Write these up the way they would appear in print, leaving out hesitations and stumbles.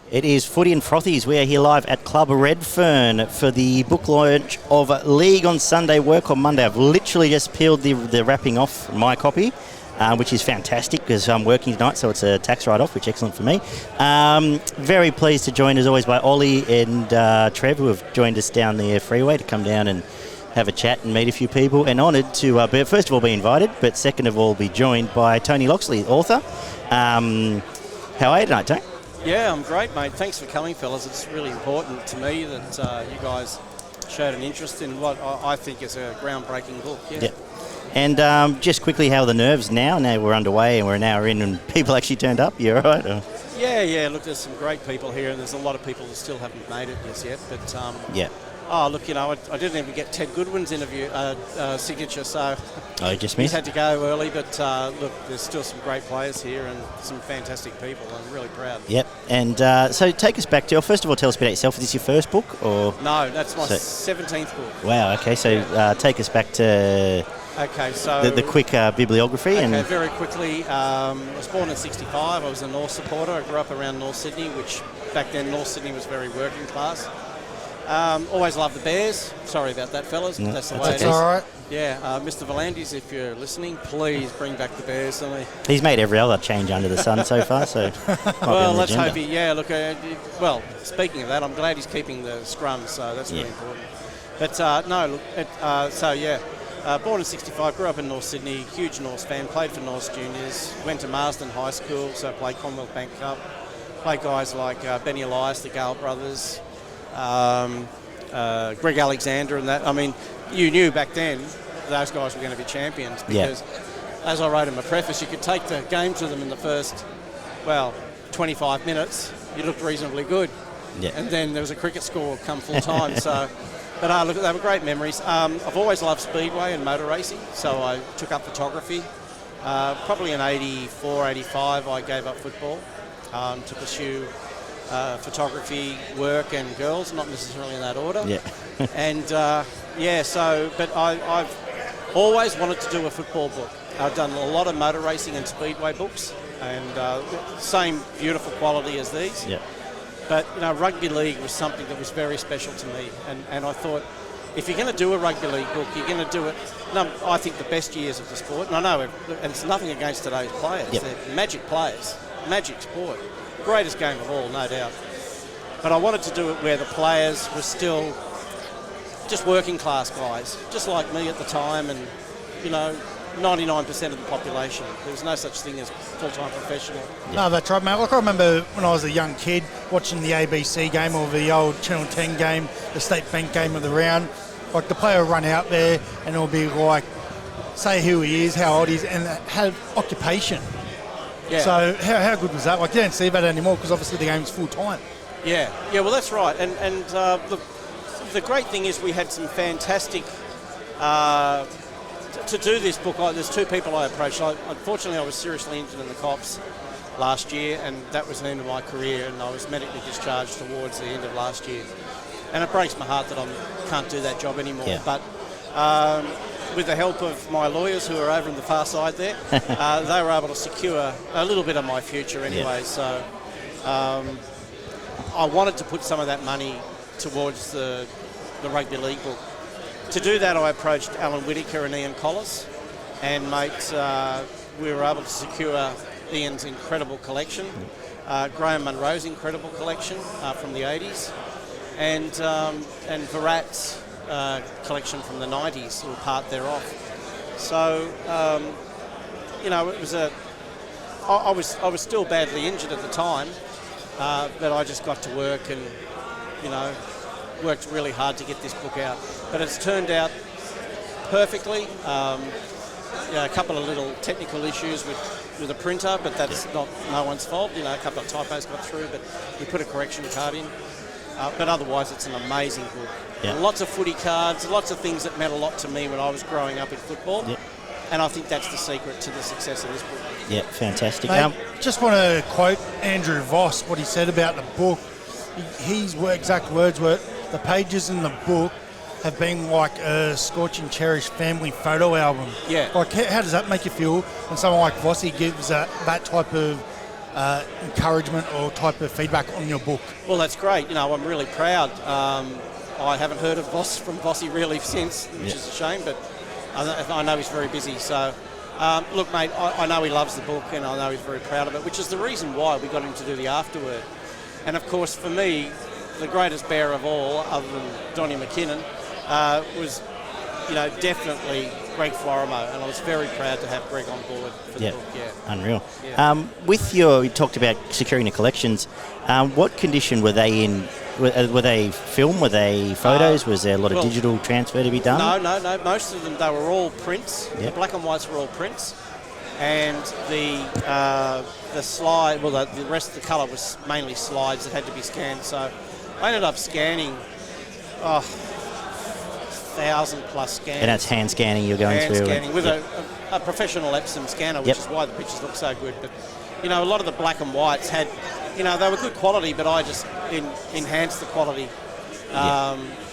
It is Footy and Frothies. We are here live at Club Redfern for the book launch of League on Sunday, Work on Monday. I've literally just peeled the wrapping off my copy, which is fantastic because I'm working tonight, so it's a tax write-off, which is excellent for me. Very pleased to join, as always, by Ollie and Trev, who have joined us down the freeway to come down and have a chat and meet a few people, and honoured to, first of all, be invited, but second of all, be joined by Tony Loxley, author. How are you tonight, Tony? Yeah, I'm great, mate. Thanks for coming, fellas. It's really important to me that you guys showed an interest in what I think is a groundbreaking book. Yeah. And just quickly, how are the nerves now? Now we're underway and we're an hour in and people actually turned up. You all right? Or? Yeah. Look, there's some great people here and there's a lot of people that still haven't made it just yet. But Oh, look, I didn't even get Ted Goodwin's signature, so I just missed. He's had to go early, but look, there's still some great players here and some fantastic people. I'm really proud. Yep, and so take us back to, first of all, tell us about yourself. Is this your first book? Or No, that's my 17th book. Wow, okay, so take us back to the quick bibliography. Okay, very quickly, I was born in 65. I was a North supporter. I grew up around North Sydney, which back then North Sydney was very working class. Always loved the Bears. Sorry about that, fellas. No, that's the way it is. All right. Yeah, Mr. Volandis, if you're listening, please bring back the Bears. He's made every other change under the sun so far, so well, let's hope he. Yeah, look. Well, speaking of that, I'm glad he's keeping the scrums, so that's really important. But born in 65, grew up in North Sydney, huge North fan, played for North Juniors, went to Marsden High School, so played Commonwealth Bank Cup, played guys like Benny Elias, the Gale brothers. Greg Alexander and that. I mean, you knew back then those guys were going to be champions because, as I wrote in my preface, you could take the game to them in the first, 25 minutes. You looked reasonably good. Yeah. And then there was a cricket score come full time. But look, they were great memories. I've always loved speedway and motor racing, so I took up photography. Probably in 84, 85, I gave up football to pursue photography, work and girls, not necessarily in that order. Yeah. But I've always wanted to do a football book. I've done a lot of motor racing and speedway books and same beautiful quality as these. Yeah. But, rugby league was something that was very special to me. And I thought, if you're going to do a rugby league book, you're going to do it, I think, the best years of the sport. And I know, and it's nothing against today's players. Yep. They're magic players, magic sport. Greatest game of all, no doubt. But I wanted to do it where the players were still just working class guys, just like me at the time, and 99% of the population. There was no such thing as full-time professional. No, that's right, mate. Like, I remember when I was a young kid watching the ABC game or the old Channel 10 game, the State Bank game of the round. Like, the player would run out there and it'll be like, say who he is, how old he is, and have occupation. Yeah. So how good was that? Like, you don't see that anymore because obviously the game's full time. Yeah, well, that's right. And the great thing is we had some fantastic... to do this book, there's two people I approached. Unfortunately, I was seriously injured in the cops last year, and that was the end of my career, and I was medically discharged towards the end of last year. And it breaks my heart that I can't do that job anymore. Yeah. But... with the help of my lawyers who are over on the far side there, they were able to secure a little bit of my future anyway. Yeah. So I wanted to put some of that money towards the rugby league book. To do that, I approached Alan Whittaker and Ian Collis, and we were able to secure Ian's incredible collection, Graham Munro's incredible collection from the 80s, and Virat's collection from the 90s, or part thereof. So, it was I was still badly injured at the time, but I just got to work and, worked really hard to get this book out. But it's turned out perfectly. A couple of little technical issues with the printer, but that's not no one's fault. A couple of typos got through, but we put a correction card in. But otherwise, it's an amazing book. Yeah. Lots of footy cards, lots of things that meant a lot to me when I was growing up in football. Yep. And I think that's the secret to the success of this book. Yeah, fantastic. Just want to quote Andrew Voss, what he said about the book. His exact words were, the pages in the book have been like a scorching, cherished family photo album. Yeah. Like, how does that make you feel when someone like Vossi gives that type of encouragement or type of feedback on your book? Well, that's great. I'm really proud. I haven't heard of from Vossi really since, which is a shame, but I know he's very busy. So, look, mate, I know he loves the book and I know he's very proud of it, which is the reason why we got him to do the afterword. And, of course, for me, the greatest bear of all, other than Donnie McKinnon, was, definitely Greg Florimo, and I was very proud to have Greg on board for the book. Yeah, unreal. Yeah. You talked about securing the collections. What condition were they in? Were they film? Were they photos? Was there a lot of digital transfer to be done? No. Most of them, they were all prints. Yep. The black and whites were all prints, and the slide. Well, the rest of the colour was mainly slides that had to be scanned. So I ended up scanning. 1,000+ scans. And that's hand scanning you're going through? Hand scanning with a professional Epson scanner, which is why the pictures look so good. But, a lot of the black and whites had, they were good quality, but I just enhanced the quality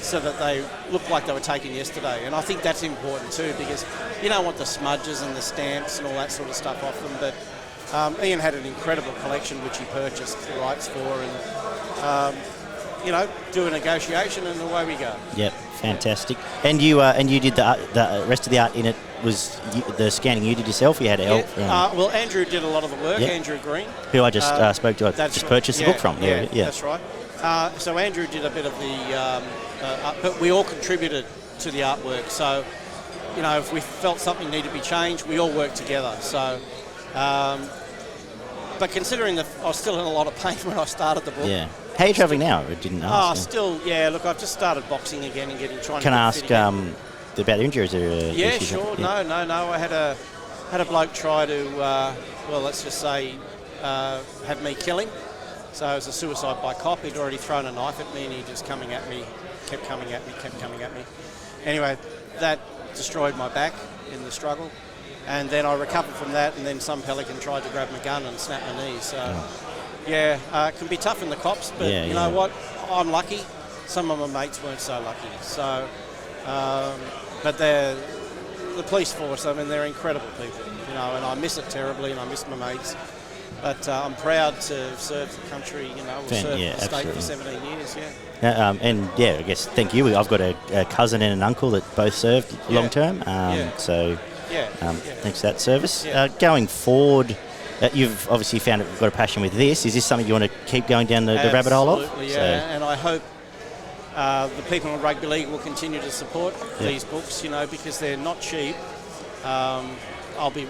so that they looked like they were taken yesterday. And I think that's important too, because you don't want the smudges and the stamps and all that sort of stuff off them. But Ian had an incredible collection, which he purchased the rights for, and do a negotiation, and away we go. Yep, fantastic. And you did the rest of the art in it was the scanning you did yourself. You had help. Well, Andrew did a lot of the work. Andrew Green, who I just spoke to. I just purchased the book from. Yeah, that's right. So Andrew did a bit of the, but we all contributed to the artwork. So, if we felt something needed to be changed, we all worked together. So. But considering I was still in a lot of pain when I started the book. Yeah. How are you travelling now? I didn't ask. Still, yeah. Look, I've just started boxing again and trying. Can to I ask about the injuries? Yeah, sure. No. I had a bloke try to, let's just say, have me kill him. So it was a suicide by cop. He'd already thrown a knife at me, and he just kept coming at me. Anyway, that destroyed my back in the struggle. And then I recovered from that, and then some pelican tried to grab my gun and snap my knee. So, it can be tough in the cops, but you know what? I'm lucky. Some of my mates weren't so lucky. So, but the police force, they're incredible people, and I miss it terribly, and I miss my mates. But I'm proud to have served the country, served the state for 17 years, I guess, thank you. I've got a cousin and an uncle that both served long term, so... thanks for that service. Going forward, you've obviously got a passion with this. Is this something you want to keep going down the rabbit hole of? Absolutely, and I hope the people in rugby league will continue to support these books, because they're not cheap. I'll be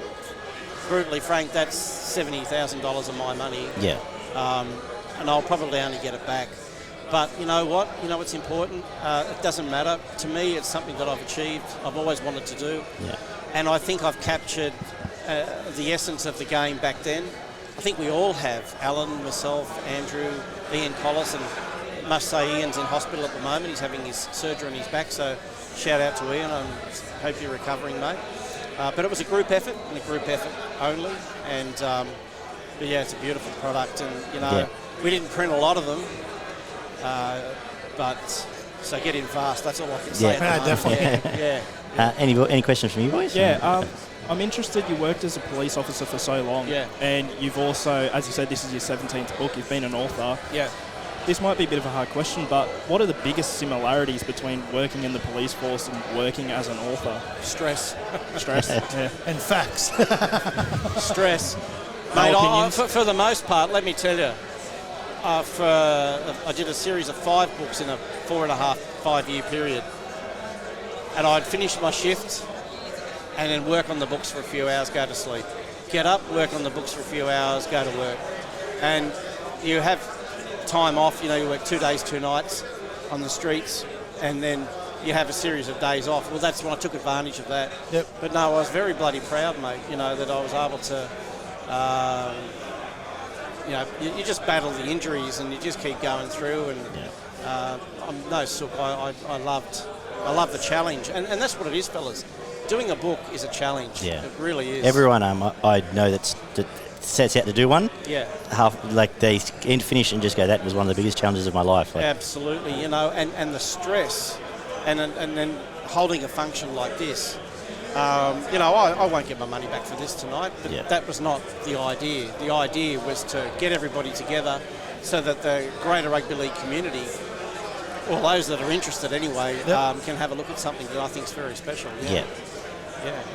brutally frank, that's $70,000 of my money. Yeah. And I'll probably only get it back. But you know what? What's important? It doesn't matter. To me, it's something that I've achieved. I've always wanted to do. Yeah. And I think I've captured the essence of the game back then. I think we all have. Alan, myself, Andrew, Ian Collis, and I must say Ian's in hospital at the moment. He's having his surgery on his back, so shout out to Ian. I hope you're recovering, mate. But it was a group effort, and a group effort only. And, it's a beautiful product. And, we didn't print a lot of them, so get in fast. That's all I can say. Definitely. Any questions from you boys? Yeah, I'm interested. You worked as a police officer for so long, and you've also, as you said, this is your 17th book. You've been an author. Yeah. This might be a bit of a hard question, but what are the biggest similarities between working in the police force and working as an author? Stress. And facts. Stress. Mate, for the most part, let me tell you, I did a series of 5 books in a 5 year period. And I'd finish my shift and then work on the books for a few hours, go to sleep. Get up, work on the books for a few hours, go to work. And you have time off, you work 2 days, 2 nights on the streets, and then you have a series of days off. Well, that's when I took advantage of that. Yep. But no, I was very bloody proud, mate, that I was able to, you just battle the injuries and you just keep going through. And I'm no sook. I love the challenge, and that's what it is, fellas. Doing a book is a challenge. Yeah, it really is. Everyone I know that sets out to do one. Yeah, they finish and just go, that was one of the biggest challenges of my life. Absolutely, and the stress, and then holding a function like this, I won't get my money back for this tonight, but that was not the idea. The idea was to get everybody together so that the greater rugby league community, or those that are interested anyway, can have a look at something that I think is very special. Yeah.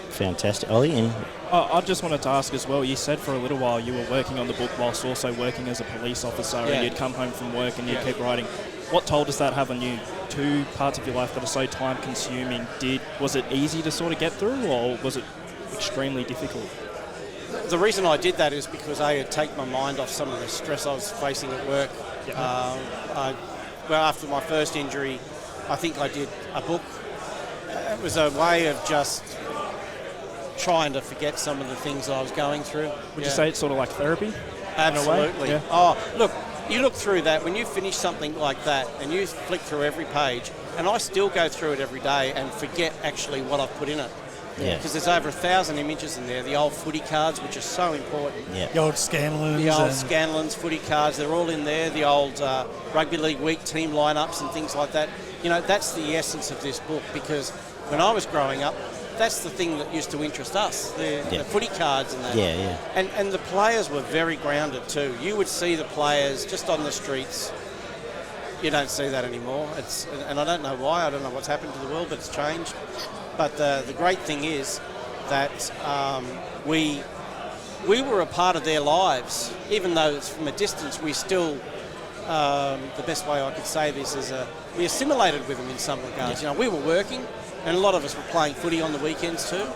Fantastic. Ollie? I just wanted to ask as well, you said for a little while you were working on the book whilst also working as a police officer, and you'd come home from work and you'd keep writing. What toll does that have on you? Two parts of your life that are so time-consuming. Was it easy to sort of get through, or was it extremely difficult? The reason I did that is because it'd take my mind off some of the stress I was facing at work. After my first injury, I think I did a book. It was a way of just trying to forget some of the things I was going through. Would you say it's sort of like therapy? Absolutely. Yeah. Oh, look, you look through that, when you finish something like that and you flick through every page, and I still go through it every day and forget actually what I've put in it. Because there's over 1,000 images in there, the old footy cards, which are so important. The old Scanlons. The old Scanlons footy cards, they're all in there, the old Rugby League Week team lineups and things like that. That's the essence of this book, because when I was growing up, that's the thing that used to interest us, the footy cards and that. And the players were very grounded too. You would see the players just on the streets. You don't see that anymore. And I don't know why. I don't know what's happened to the world, but it's changed. But the great thing is that we were a part of their lives, even though it's from a distance. We still, the best way I could say this is, we assimilated with them in some regards. We were working, and a lot of us were playing footy on the weekends too.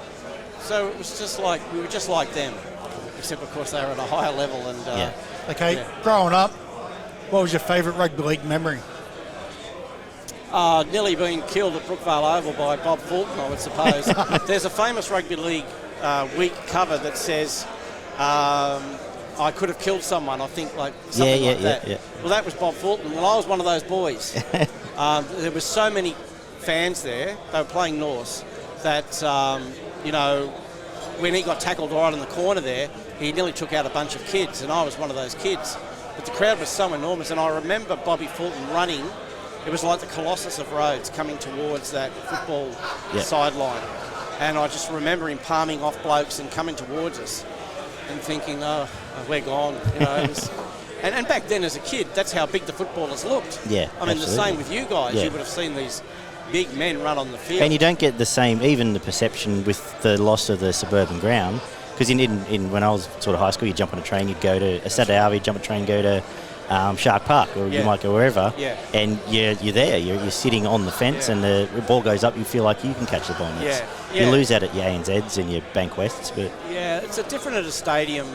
So it was just like, we were just like them, except of course they were at a higher level. And growing up, what was your favourite rugby league memory? Nearly being killed at Brookvale Oval by Bob Fulton, I would suppose. There's a famous rugby league week cover that says, I could have killed someone, I think, like something like that. Well, that was Bob Fulton. Well, I was one of those boys. There were so many fans there, they were playing Norse, that, when he got tackled right in the corner there, he nearly took out a bunch of kids, and I was one of those kids. But the crowd was so enormous, and I remember Bobby Fulton running. It was like the Colossus of Rhodes coming towards that football sideline. And I just remember him palming off blokes and coming towards us and thinking, we're gone. And back then as a kid, that's how big the footballers looked. I mean, the same with you guys. You would have seen these big men run on the field. And you don't get the same, even the perception with the loss of the suburban ground, because when I was sort of high school, you'd jump on a train, you'd go to a Saturday hour, you'd jump on a train, go to Shark Park, or you might go wherever, and you're there, you're sitting on the fence, and the ball goes up, you feel like you can catch the ball. You lose that at your ANZs and your Bank Wests, but it's a different at a stadium.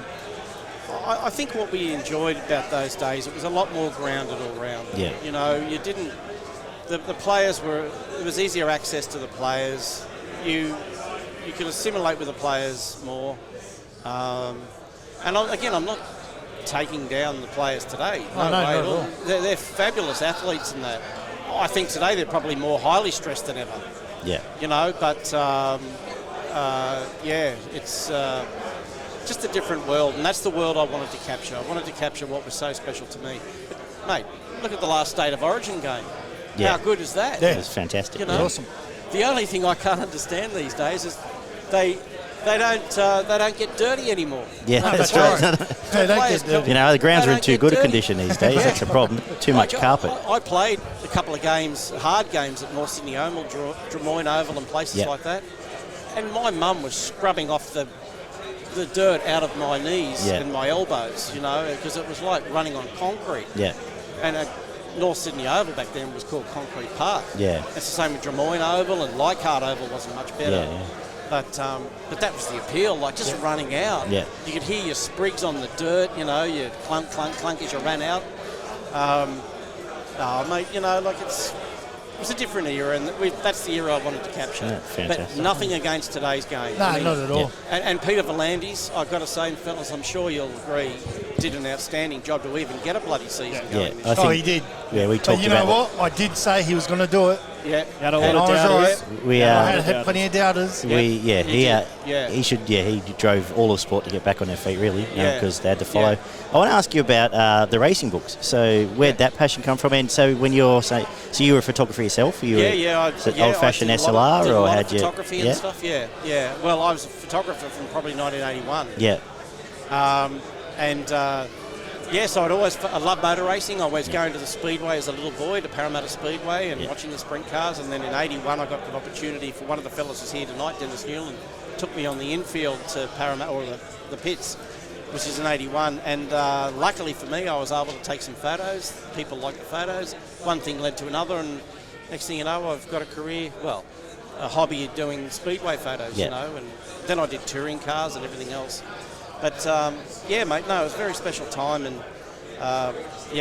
I think what we enjoyed about those days, it was a lot more grounded all round. You didn't, the players it was easier access to the players. You could assimilate with the players more. And I'm not taking down the players today. No way at all. They're fabulous athletes in that. I think today they're probably more highly stressed than ever. It's just a different world, and that's the world I wanted to capture. I wanted to capture what was so special to me. But, mate, look at the last State of Origin game. How good is that? It was fantastic. Awesome. The only thing I can't understand these days is they don't get dirty anymore. That's right. They don't get dirty. The grounds are in too good a condition these days. That's the problem. Too much carpet. I played a couple of games, hard games at North Sydney Oval, Drummoyne Oval and places like that. And my mum was scrubbing off the dirt out of my knees and my elbows, because it was like running on concrete. And North Sydney Oval back then was called Concrete Park. It's the same with Drummoyne Oval, and Leichhardt Oval wasn't much better. But that was the appeal, like just running out. You could hear your sprigs on the dirt, you clunk, clunk, clunk as you ran out. Mate, it was a different era, and that's the era I wanted to capture. But nothing against today's game. No, not at all. And Peter V'landys, I've got to say, fellas, I'm sure you'll agree, did an outstanding job to even get a bloody season going. He did. Yeah, we talked about But you know what? I did say he was going to do it. Yeah. You had a lot of doubters. I had plenty of doubters. He drove all of sport to get back on their feet, really, because they had to follow. I want to ask you about the racing books. So where'd that passion come from? And so when you're so you were a photographer yourself? Old-fashioned SLR, or had you? Photography and stuff. Yeah. Well, I was a photographer from probably 1981. Yeah. So I loved motor racing. I was going to the Speedway as a little boy, to Parramatta Speedway, and watching the sprint cars. And then in 81, I got an opportunity for one of the fellas who's here tonight, Dennis Newland, took me on the infield to Parramatta, or the pits, which is in 81. And luckily for me, I was able to take some photos. People liked the photos. One thing led to another, and next thing you know, I've got a career, a hobby doing Speedway photos, and then I did touring cars and everything else. But, mate, no, it was a very special time. And,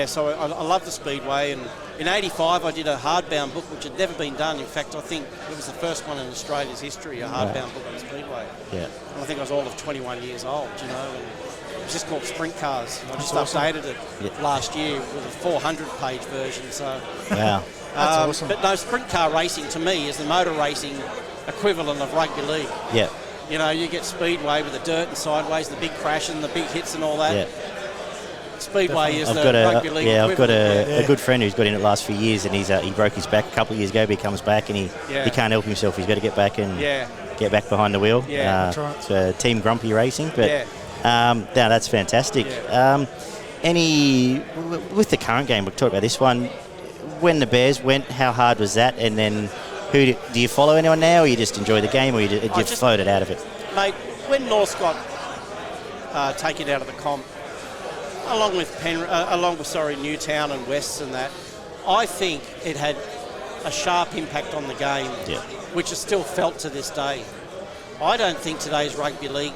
so I love the Speedway. And in 85, I did a hardbound book, which had never been done. In fact, I think it was the first one in Australia's history, a hardbound book on the Speedway. Yeah. And I think I was all of 21 years old, and it was just called Sprint Cars. I just updated it last year with a 400-page version. So. Wow. That's awesome. But no, sprint car racing, to me, is the motor racing equivalent of rugby league. Yeah. You get Speedway with the dirt and sideways, the big crash and the big hits and all that. Yeah. Speedway is the rugby league equivalent. I've got a good friend who's got in it the last few years, and he broke his back a couple of years ago, but he comes back and he can't help himself. He's got to get back and get back behind the wheel. Yeah, that's right. It's Team Grumpy Racing, but that's fantastic. Yeah. With the current game, we'll talk about this one. When the Bears went, how hard was that? And then do you follow anyone now, or you just enjoy the game, or you just floated out of it? Mate, when North got taken out of the comp, along with Newtown and Wests and that, I think it had a sharp impact on the game, which is still felt to this day. I don't think today's rugby league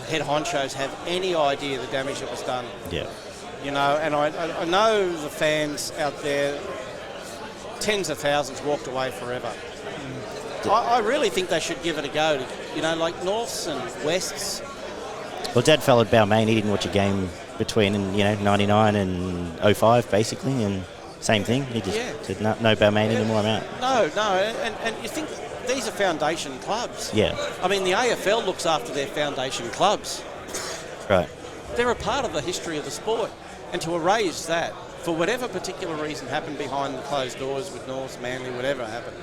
head honchos have any idea the damage that was done. Yeah. And I know the fans out there, tens of thousands walked away forever. I really think they should give it a go. Like Norths and Wests. Well, Dad fell at Balmain. He didn't watch a game between 99 and 05, basically, and same thing. He just said, no Balmain anymore, I'm out. No, and you think these are foundation clubs. Yeah. I mean, the AFL looks after their foundation clubs. Right. They're a part of the history of the sport. And to erase that, for whatever particular reason happened behind the closed doors with North, Manly, whatever happened,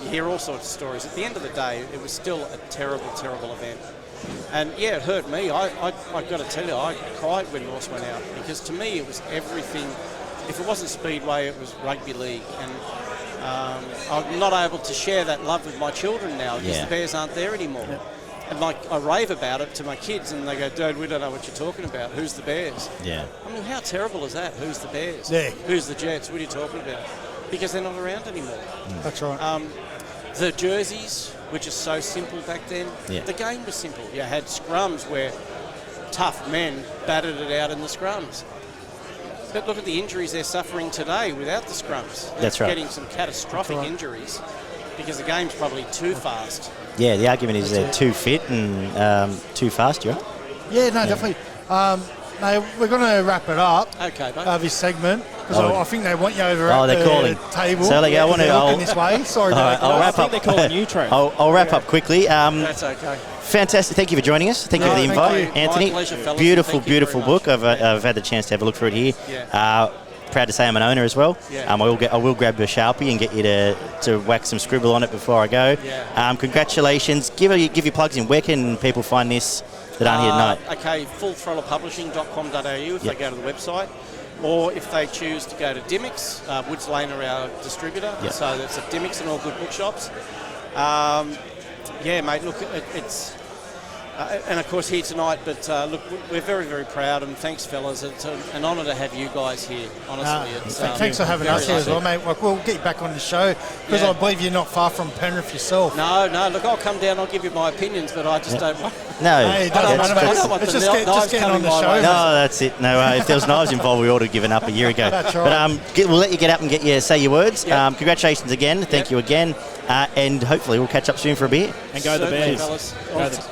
you hear all sorts of stories. At the end of the day, it was still a terrible, terrible event. And it hurt me. I've got to tell you, I cried when North went out, because to me it was everything. If it wasn't Speedway, it was rugby league. And I'm not able to share that love with my children now, because the Bears aren't there anymore. Yeah. And I rave about it to my kids, and they go, Dad, we don't know what you're talking about. Who's the Bears? Yeah. I mean, how terrible is that? Who's the Bears? Yeah. Who's the Jets? What are you talking about? Because they're not around anymore. That's right. The jerseys, which is so simple back then, the game was simple. You had scrums where tough men battered it out in the scrums. But look at the injuries they're suffering today without the scrums. That's right. Getting some catastrophic injuries because the game's probably too fast. Yeah, the argument is they're too fit and too fast, right? Yeah, definitely. No, we're going to wrap it up. Okay, mate. This segment, because I think they want you over at the calling. table. So I want to looking this way. Sorry, I'll wrap up. They're calling you, Trey. I'll wrap up quickly. That's okay. Fantastic. Thank you for joining us. Thank you for the invite, Anthony. My pleasure, fellas. Beautiful book. I've had the chance to have a look through it here. Yeah. Proud to say I'm an owner as well. Yeah. I will grab a Sharpie and get you to whack some scribble on it before I go. Yeah. Congratulations. Give your plugs in. Where can people find this that aren't here tonight? Okay, fullthrottlepublishing.com.au if they go to the website. Or if they choose to go to Dimmicks, Woods Lane are our distributor. Yep. So that's at Dimmicks and all good bookshops. Mate, look, it's... and of course here tonight, but look, we're very, very proud, and thanks, fellas. It's an honour to have you guys here. Honestly, thanks for having us here as well, mate. We'll get you back on the show because I believe you're not far from Penrith yourself. No. Look, I'll come down. I'll give you my opinions, but I just don't. No, hey, I don't want the knives coming my way. No, that's it. No, if there was knives involved, we ought to have given up a year ago. That's right. But we'll let you get up and say your words. Yep. Congratulations again. Thank you again, and hopefully we'll catch up soon for a beer. And go the Bears. Fellas.